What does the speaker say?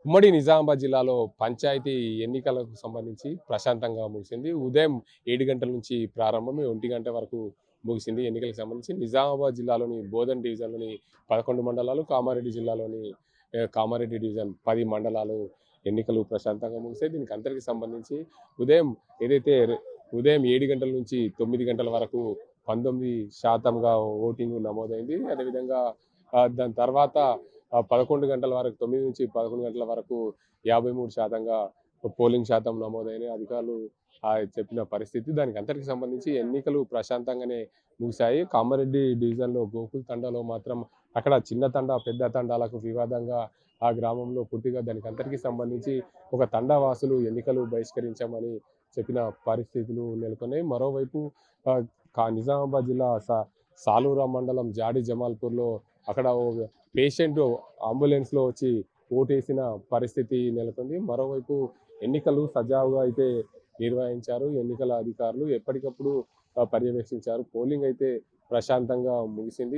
ఉమ్మడి నిజామాబాద్ జిల్లాలో పంచాయతీ ఎన్నికలకు సంబంధించి ప్రశాంతంగా ముగిసింది. ఉదయం 7 గంటల నుంచి ప్రారంభమై 1 గంట వరకు ముగిసింది ఎన్నికలకు సంబంధించి. నిజామాబాద్ జిల్లాలోని బోధన్ డివిజన్‌లోని 11 మండలాలు, కామారెడ్డి జిల్లాలోని కామారెడ్డి డివిజన్ 10 మండలాలు ఎన్నికలు ప్రశాంతంగా ముగిసాయి. దీనికి అందరికి సంబంధించి ఉదయం ఏదైతే ఉదయం 7 గంటల నుంచి 9 గంటల వరకు 19% ఓటింగ్ నమోదైంది. అదేవిధంగా దాని తర్వాత 11 గంటల వరకు 9-11 గంటల వరకు 53%గా పోలింగ్ శాతం నమోదైన అధికారులు చెప్పిన పరిస్థితి. దానికి అంతటికి సంబంధించి ఎన్నికలు ప్రశాంతంగానే ముగిశాయి. కామారెడ్డి డివిజన్‌లో గోకుల్ తండాలో మాత్రం అక్కడ చిన్న తండా, పెద్ద తండాలకు వివాదంగా ఆ గ్రామంలో పూర్తిగా దానికి అంతటికి సంబంధించి ఒక తండా వాసులు ఎన్నికలు బహిష్కరించామని చెప్పిన పరిస్థితులు నెలకొన్నాయి. మరోవైపు నిజామాబాద్ జిల్లా సాలూరా మండలం జాడి జమాల్పూర్‌లో అక్కడ పేషెంట్ అంబులెన్స్‌లో వచ్చి ఓటేసిన పరిస్థితి నెలకొంది. మరోవైపు ఎన్నికలు సజావుగా అయితే నిర్వహించారు. ఎన్నికల అధికారులు ఎప్పటికప్పుడు పర్యవేక్షించారు. పోలింగ్ అయితే ప్రశాంతంగా ముగిసింది.